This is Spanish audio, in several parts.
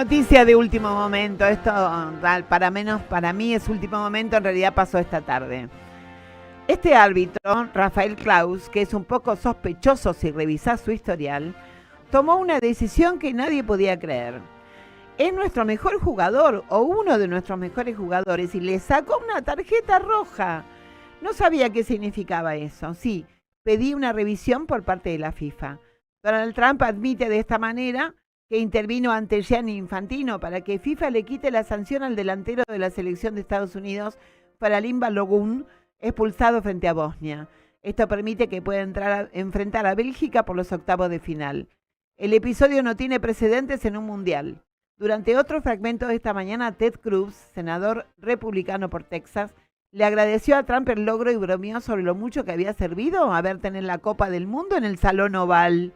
noticia de último momento. Esto, para mí es último momento, en realidad pasó esta tarde. Este árbitro, Rafael Claus, que es un poco sospechoso si revisás su historial, tomó una decisión que nadie podía creer. Es nuestro mejor jugador o uno de nuestros mejores jugadores y le sacó una tarjeta roja. No sabía qué significaba eso. Sí, pedí una revisión por parte de la FIFA. Donald Trump admite de esta manera que intervino ante Gianni Infantino para que FIFA le quite la sanción al delantero de la selección de Estados Unidos, Faralim Balogun, expulsado frente a Bosnia. Esto permite que pueda enfrentar a Bélgica por los octavos de final. El episodio no tiene precedentes en un mundial. Durante otro fragmento de esta mañana, Ted Cruz, senador republicano por Texas, le agradeció a Trump el logro y bromeó sobre lo mucho que había servido haber tenido la Copa del Mundo en el Salón Oval.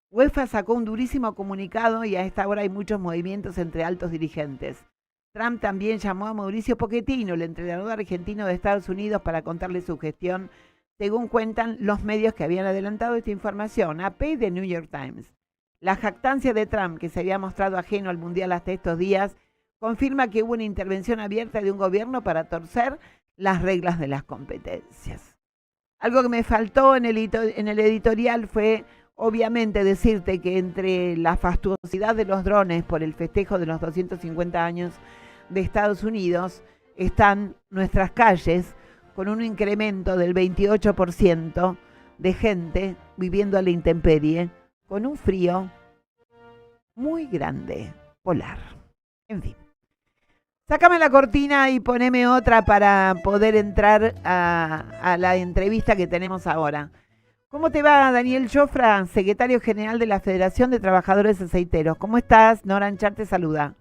UEFA sacó un durísimo comunicado y a esta hora hay muchos movimientos entre altos dirigentes. Trump también llamó a Mauricio Pochettino, el entrenador argentino de Estados Unidos, para contarle su gestión, según cuentan los medios que habían adelantado esta información, AP y The New York Times. La jactancia de Trump, que se había mostrado ajeno al Mundial hasta estos días, confirma que hubo una intervención abierta de un gobierno para torcer las reglas de las competencias. Algo que me faltó en el editorial fue, obviamente, decirte que entre la fastuosidad de los drones por el festejo de los 250 años de Estados Unidos, están nuestras calles con un incremento del 28% de gente viviendo a la intemperie, con un frío muy grande, polar. En fin. Sácame la cortina y poneme otra para poder entrar a la entrevista que tenemos ahora. ¿Cómo te va, Daniel Jofra, secretario general de la Federación de Trabajadores Aceiteros? ¿Cómo estás? Nora Anchar te saluda.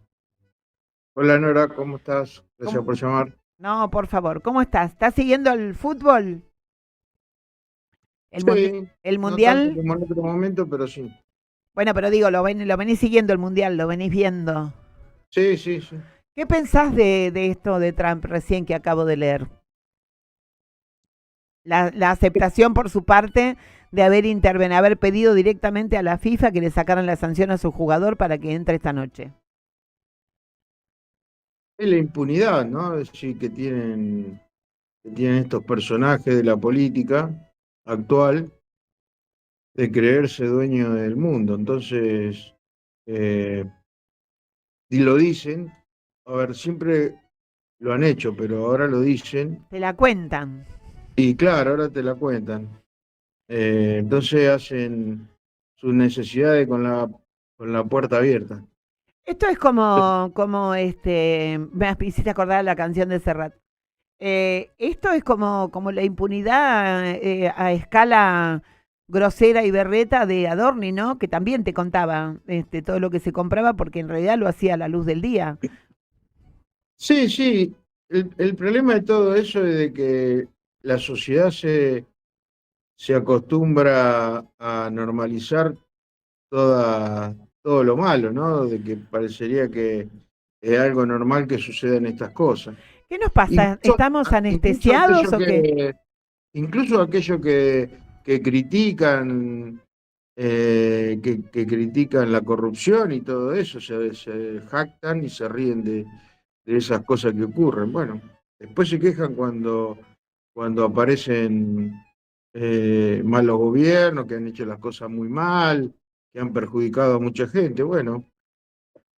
Hola Nora, ¿cómo estás? Gracias por llamar. No, por favor, ¿cómo estás? ¿Estás siguiendo el fútbol? ¿El mundial? No tanto como en otro momento, pero sí. Bueno, pero digo, lo venís siguiendo el mundial, lo venís viendo. Sí. ¿Qué pensás de esto de Trump recién que acabo de leer? La aceptación por su parte de haber pedido directamente a la FIFA que le sacaran la sanción a su jugador para que entre esta noche. Es la impunidad, ¿no? Es decir, que tienen estos personajes de la política actual de creerse dueño del mundo. Entonces, y lo dicen, a ver, siempre lo han hecho, pero ahora lo dicen. Te la cuentan. Y claro, ahora te la cuentan. Entonces hacen sus necesidades con la puerta abierta. Esto es me hiciste acordar la canción de Serrat. Esto es como la impunidad a escala grosera y berreta de Adorni, ¿no? Que también te contaba todo lo que se compraba porque en realidad lo hacía a la luz del día. Sí. El problema de todo eso es de que la sociedad se acostumbra a normalizar todo lo malo, ¿no? De que parecería que es algo normal que sucedan estas cosas. ¿Qué nos pasa? ¿Estamos anestesiados o qué? Incluso aquellos que critican que critican la corrupción y todo eso, se jactan y se ríen de esas cosas que ocurren. Bueno, después se quejan cuando aparecen malos gobiernos, que han hecho las cosas muy mal, que han perjudicado a mucha gente. Bueno,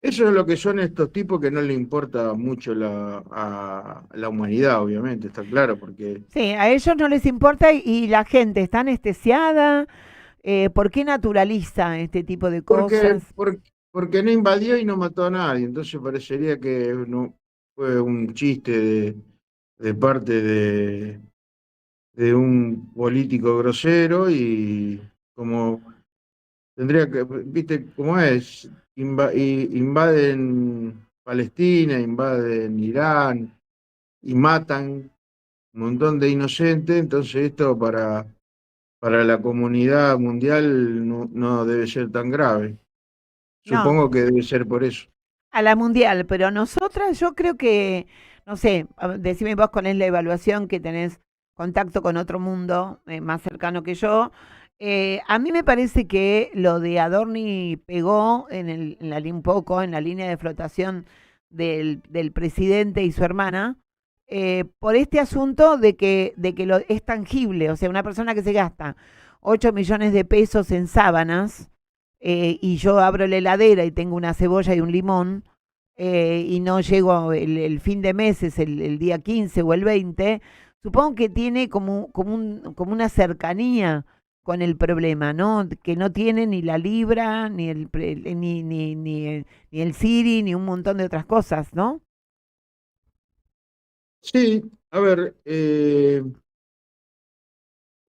eso es lo que son estos tipos que no le importa mucho a la humanidad, obviamente, está claro, porque... Sí, a ellos no les importa y la gente está anestesiada. ¿Por qué naturaliza este tipo de cosas? Porque no invadió y no mató a nadie, entonces parecería que no fue un chiste de parte de un político grosero y como tendría que, viste cómo es, invaden Palestina, invaden Irán y matan un montón de inocentes, entonces esto para la comunidad mundial no debe ser tan grave. No, Supongo que debe ser por eso. a la mundial, pero nosotras yo creo que, no sé, decime vos cuál es la evaluación que tenés contacto con otro mundo más cercano que yo. A mí me parece que lo de Adorni pegó un poco en la línea de flotación del presidente y su hermana, por este asunto de que es tangible, o sea, una persona que se gasta 8 millones de pesos en sábanas, y yo abro la heladera y tengo una cebolla y un limón, y no llego el fin de mes, es el día 15 o el 20. Supongo que tiene como una cercanía con el problema, ¿no? Que no tiene ni la libra, ni ni el Siri, ni un montón de otras cosas, ¿no? Sí, a ver,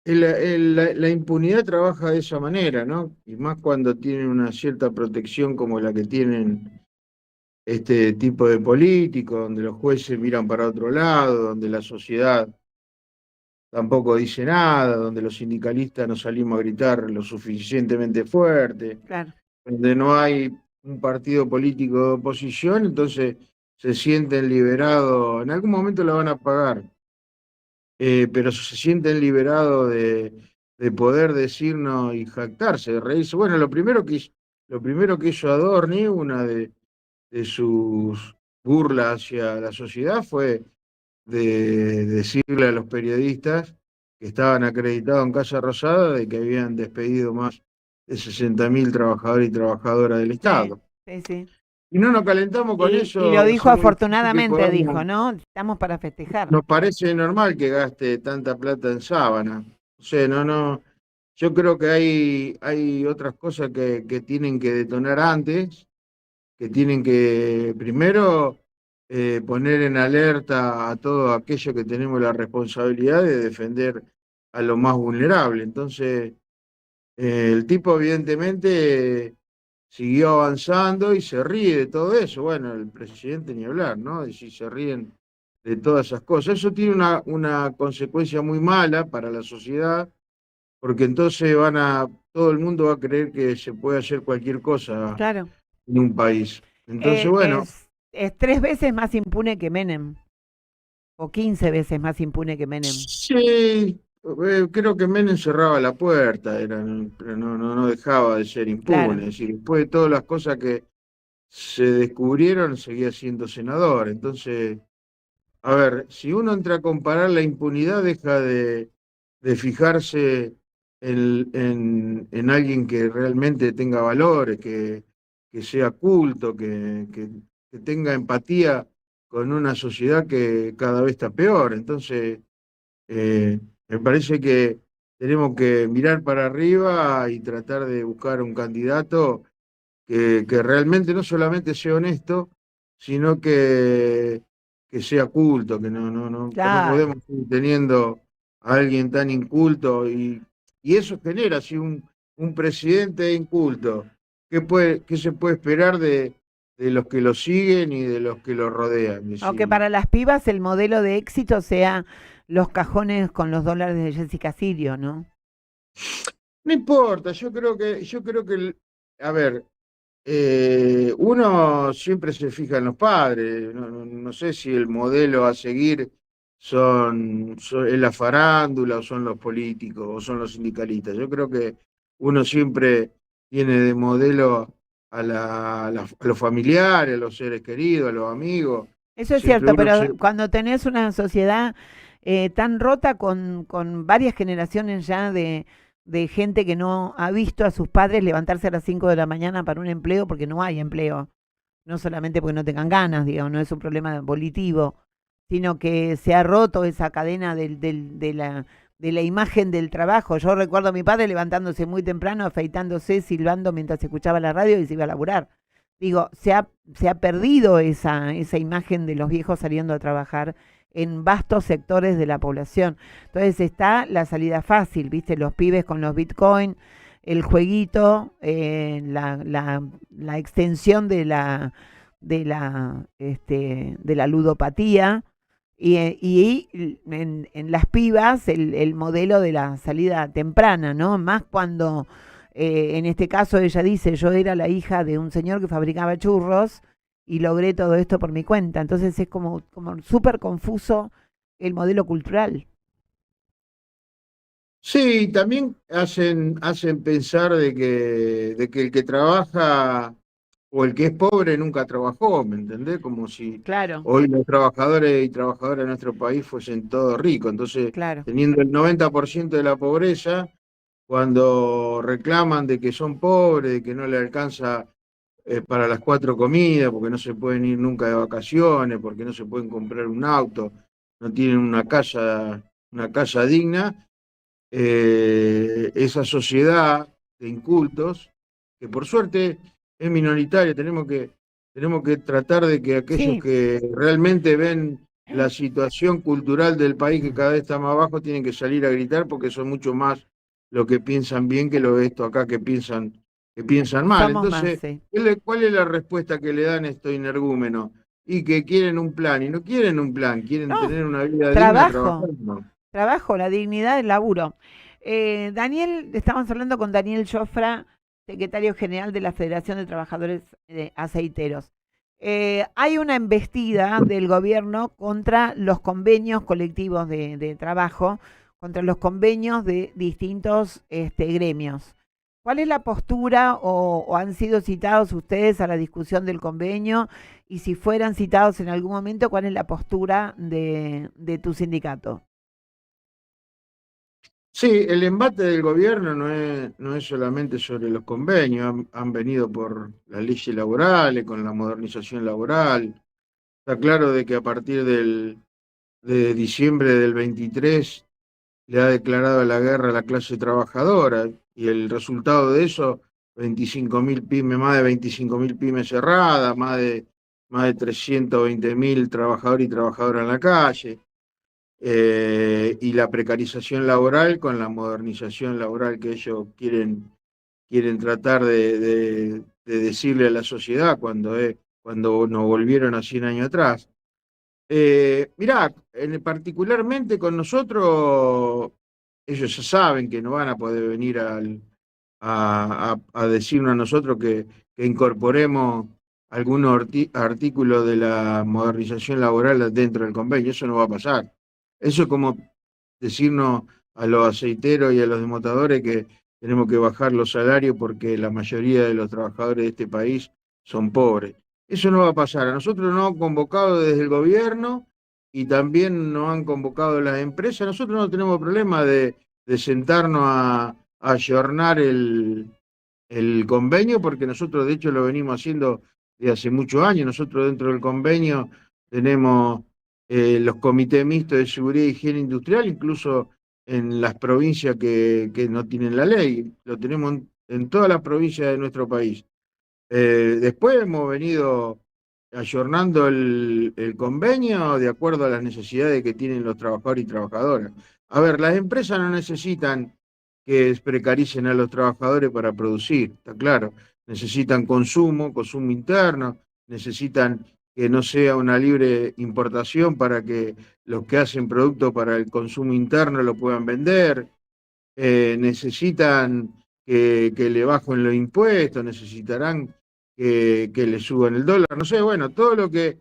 la impunidad trabaja de esa manera, ¿no? Y más cuando tienen una cierta protección como la que tienen este tipo de políticos, donde los jueces miran para otro lado, donde la sociedad tampoco dice nada, donde los sindicalistas no salimos a gritar lo suficientemente fuerte, Claro. donde no hay un partido político de oposición, entonces se sienten liberados, en algún momento la van a pagar, pero se sienten liberados de poder decirnos y jactarse, de reírse. Bueno, lo primero que hizo Adorni, una de sus burlas hacia la sociedad fue de decirle a los periodistas que estaban acreditados en Casa Rosada de que habían despedido más de 60.000 trabajadores y trabajadoras del Sí, Estado. sí, sí. Y no nos calentamos con Y lo eso, dijo somos los únicos que afortunadamente, dijo, podemos, ¿no? Estamos para festejar. nos parece normal que gaste tanta plata en sábana. O sea, no, yo creo que hay otras cosas que tienen que detonar antes, que tienen que primero poner en alerta a todo aquello que tenemos la responsabilidad de defender a lo más vulnerable. Entonces, el tipo evidentemente siguió avanzando y se ríe de todo eso. Bueno, el presidente ni hablar, ¿no? Y si se ríen de todas esas cosas. Eso tiene una consecuencia muy mala para la sociedad, porque entonces todo el mundo va a creer que se puede hacer cualquier cosa Claro. en un país. Entonces, bueno, Es 3 veces más impune que Menem, o 15 veces más impune que Menem. sí, creo que Menem cerraba la puerta, pero no dejaba de ser impune. Claro. Es decir, después de todas las cosas que se descubrieron, seguía siendo senador. Entonces, a ver, si uno entra a comparar la impunidad, deja de fijarse en alguien que realmente tenga valores, que sea culto, que tenga empatía con una sociedad que cada vez está peor. Entonces, me parece que tenemos que mirar para arriba y tratar de buscar un candidato que realmente no solamente sea honesto, sino que sea culto, que no Claro. podemos seguir teniendo a alguien tan inculto y eso genera, si un presidente inculto, qué se puede esperar de los que lo siguen y de los que lo rodean? Es Aunque decir, para las pibas el modelo de éxito sea los cajones con los dólares de Jessica Sirio, ¿no? no importa, a ver, uno siempre se fija en los padres, no sé si el modelo a seguir es la farándula o son los políticos o son los sindicalistas. Yo creo que uno siempre tiene de modelo a los familiares, a los seres queridos, a los amigos. Eso es Siempre cierto, uno pero se... cuando tenés una sociedad tan rota con varias generaciones ya de gente que no ha visto a sus padres levantarse a las 5 de la mañana para un empleo porque no hay empleo, no solamente porque no tengan ganas, digamos, no es un problema volitivo, sino que se ha roto esa cadena de la imagen del trabajo. Yo recuerdo a mi padre levantándose muy temprano, afeitándose, silbando mientras escuchaba la radio y se iba a laburar. Digo, se ha perdido esa imagen de los viejos saliendo a trabajar en vastos sectores de la población. Entonces está la salida fácil, ¿viste? Los pibes con los bitcoins, el jueguito, la extensión de la ludopatía y en las pibas el modelo de la salida temprana, ¿no? Más cuando en este caso ella dice, yo era la hija de un señor que fabricaba churros y logré todo esto por mi cuenta. Entonces es como súper confuso el modelo cultural. Sí, también hacen pensar de que el que trabaja o el que es pobre nunca trabajó, ¿me entendés? Como si Claro, hoy los trabajadores y trabajadoras de nuestro país fuesen todos ricos. Entonces, claro. teniendo el 90% de la pobreza, cuando reclaman de que son pobres, de que no le alcanza para las cuatro comidas, porque no se pueden ir nunca de vacaciones, porque no se pueden comprar un auto, no tienen una casa digna, esa sociedad de incultos, que por suerte es minoritaria, tenemos que tratar de que aquellos Sí, que realmente ven la situación cultural del país que cada vez está más bajo tienen que salir a gritar porque son mucho más lo que piensan bien que lo de esto acá que piensan mal. somos más, Entonces, sí. ¿cuál es la respuesta que le dan a estos energúmenos? Y que quieren un plan, y no quieren un plan, quieren No, tener una vida digna trabajo, trabajando. trabajo, la dignidad del laburo. Daniel, estamos hablando con Daniel Jofra, secretario general de la Federación de Trabajadores Aceiteros. Hay una embestida del gobierno contra los convenios colectivos de trabajo, contra los convenios de distintos gremios. ¿Cuál es la postura o han sido citados ustedes a la discusión del convenio? Y si fueran citados en algún momento, ¿cuál es la postura de tu sindicato? Sí, el embate del gobierno no es solamente sobre los convenios, han venido por las leyes laborales, con la modernización laboral. Está claro de que a partir de diciembre del 23 le ha declarado la guerra a la clase trabajadora y el resultado de eso, 25.000 pymes, más de 25.000 pymes cerradas, más de 320.000 trabajadores y trabajadoras en la calle, y la precarización laboral con la modernización laboral que ellos quieren tratar de decirle a la sociedad cuando nos volvieron a 100 años atrás. Mirá, particularmente con nosotros, ellos ya saben que no van a poder venir a decirnos a nosotros que incorporemos algunos artículos de la modernización laboral dentro del convenio. Eso no va a pasar. Eso es como decirnos a los aceiteros y a los desmotadores que tenemos que bajar los salarios porque la mayoría de los trabajadores de este país son pobres. Eso no va a pasar. A nosotros nos han convocado desde el gobierno y también nos han convocado las empresas. Nosotros no tenemos problema de sentarnos a ayornar el convenio, porque nosotros de hecho lo venimos haciendo de hace muchos años. Nosotros dentro del convenio tenemos los comités mixtos de seguridad y higiene industrial, incluso en las provincias que no tienen la ley. Lo tenemos en todas las provincias de nuestro país. Después hemos venido ayornando el convenio de acuerdo a las necesidades que tienen los trabajadores y trabajadoras. A ver, las empresas no necesitan que precaricen a los trabajadores para producir, está claro. Necesitan consumo interno, necesitan que no sea una libre importación para que los que hacen productos para el consumo interno lo puedan vender, necesitan que le bajen los impuestos, necesitarán que le suban el dólar, no sé, bueno, todo lo que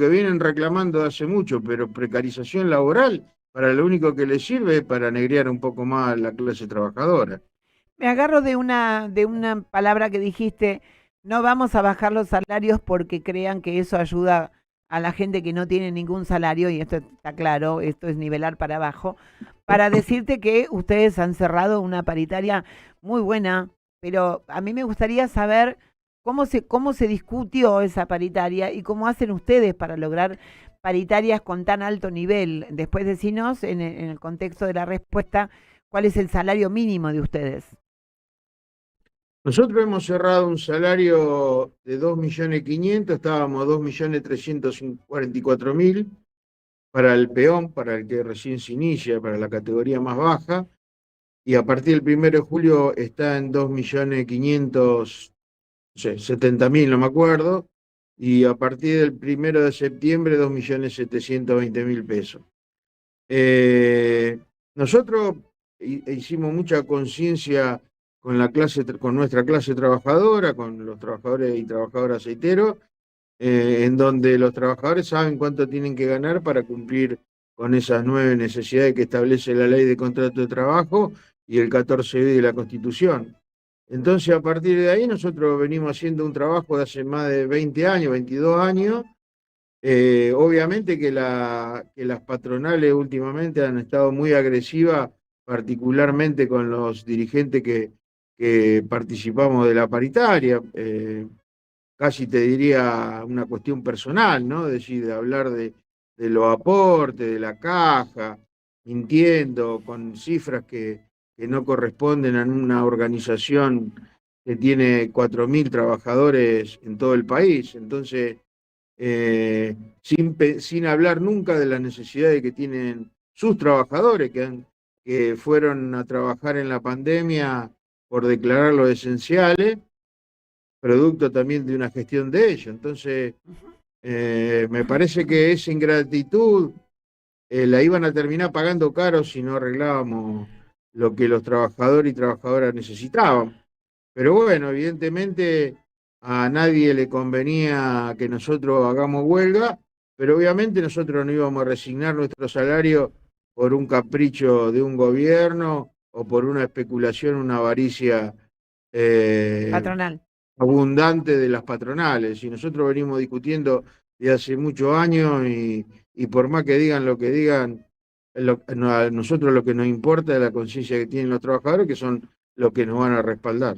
vienen reclamando hace mucho, pero precarización laboral, para lo único que les sirve es para negrear un poco más a la clase trabajadora. Me agarro de una palabra que dijiste, no vamos a bajar los salarios porque crean que eso ayuda a la gente que no tiene ningún salario, y esto está claro, esto es nivelar para abajo, para decirte que ustedes han cerrado una paritaria muy buena, pero a mí me gustaría saber cómo se discutió esa paritaria y cómo hacen ustedes para lograr paritarias con tan alto nivel. Después decinos, en el contexto de la respuesta, cuál es el salario mínimo de ustedes. Nosotros hemos cerrado un salario de 2.500.000, estábamos a 2.344.000 para el peón, para el que recién se inicia, para la categoría más baja, y a partir del 1 de julio está en 2.500.000, no sé, 70.000, no me acuerdo, y a partir del 1 de septiembre 2.720.000 pesos. Eh, Nosotros hicimos mucha conciencia con con nuestra clase trabajadora, con los trabajadores y trabajadoras aceiteros, en donde los trabajadores saben cuánto tienen que ganar para cumplir con esas 9 necesidades que establece la Ley de Contrato de Trabajo y el 14b de la Constitución. Entonces, a partir de ahí, nosotros venimos haciendo un trabajo de hace más de 20 años, 22 años. Obviamente que las patronales últimamente han estado muy agresivas, particularmente con los dirigentes que participamos de la paritaria. Casi te diría una cuestión personal, ¿no? Es decir, de hablar de los aportes, de la caja, mintiendo con cifras que no corresponden a una organización que tiene 4.000 trabajadores en todo el país. Entonces, sin hablar nunca de las necesidades que tienen sus trabajadores, que fueron a trabajar en la pandemia por declararlos esenciales, producto también de una gestión de ellos. Entonces, me parece que esa ingratitud la iban a terminar pagando caro si no arreglábamos lo que los trabajadores y trabajadoras necesitaban. Pero bueno, evidentemente a nadie le convenía que nosotros hagamos huelga, pero obviamente nosotros no íbamos a resignar nuestro salario por un capricho de un gobierno o por una especulación, una avaricia patronal abundante de las patronales. Y nosotros venimos discutiendo de hace muchos años y por más que digan lo que digan, a nosotros lo que nos importa es la conciencia que tienen los trabajadores, que son los que nos van a respaldar.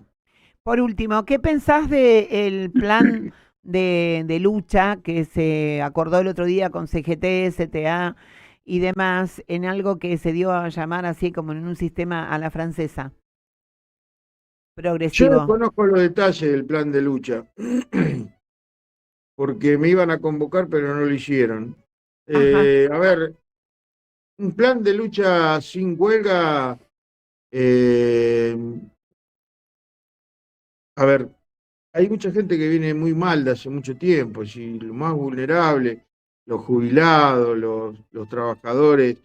Por último, ¿qué pensás del plan de lucha que se acordó el otro día con CGT, CTA y demás, en algo que se dio a llamar así como en un sistema a la francesa? Progresivo. Yo no conozco los detalles del plan de lucha, porque me iban a convocar, pero no lo hicieron. A ver, un plan de lucha sin huelga, a ver, hay mucha gente que viene muy mal de hace mucho tiempo, y lo más vulnerable, los jubilados, los trabajadores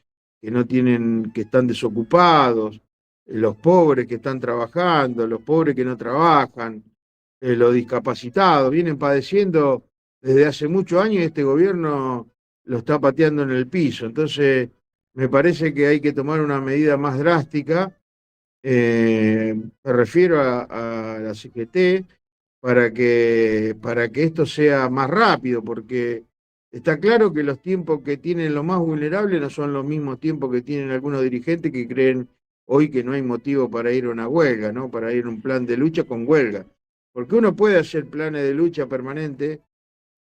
que no tienen, que están desocupados, los pobres que están trabajando, los pobres que no trabajan, los discapacitados, vienen padeciendo desde hace muchos años y este gobierno lo está pateando en el piso. Entonces, me parece que hay que tomar una medida más drástica. Me refiero a la CGT para que esto sea más rápido, porque está claro que los tiempos que tienen los más vulnerables no son los mismos tiempos que tienen algunos dirigentes que creen hoy que no hay motivo para ir a una huelga, ¿no? Para ir a un plan de lucha con huelga. Porque uno puede hacer planes de lucha permanente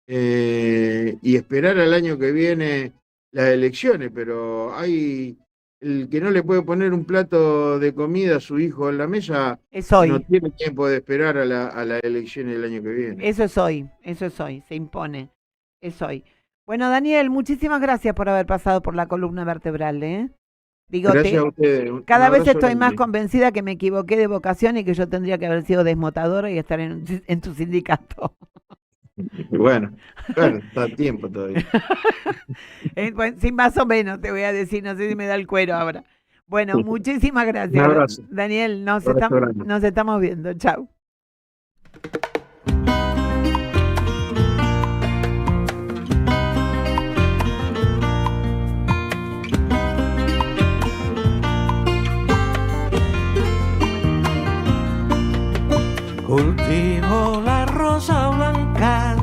y esperar al año que viene las elecciones, pero hay el que no le puede poner un plato de comida a su hijo en la mesa, no tiene tiempo de esperar a las elecciones del año que viene. Eso es hoy, se impone, es hoy. Bueno, Daniel, muchísimas gracias por haber pasado por la columna vertebral, ¿eh? Digo, gracias a ustedes. Cada vez estoy más convencida que me equivoqué de vocación y que yo tendría que haber sido desmotadora y estar en tu sindicato. Bueno, está a tiempo todavía. Bueno, sí, más o menos te voy a decir, no sé si me da el cuero ahora. Bueno, muchísimas gracias. Un abrazo. Daniel, nos estamos viendo. Chau. Cultivo la rosa blanca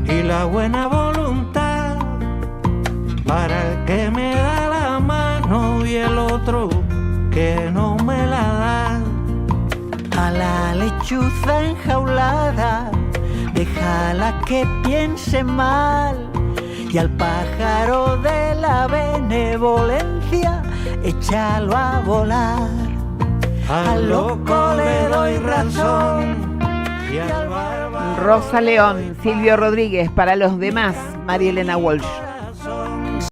y la buena voluntad para el que me da la mano y el otro que no me la da. A la lechuza enjaulada, déjala que piense mal, y al pájaro de la benevolencia, échalo a volar. Al loco le doy razón y al bárbaro... Rosa León, Silvio Rodríguez, para los demás, María Elena Walsh.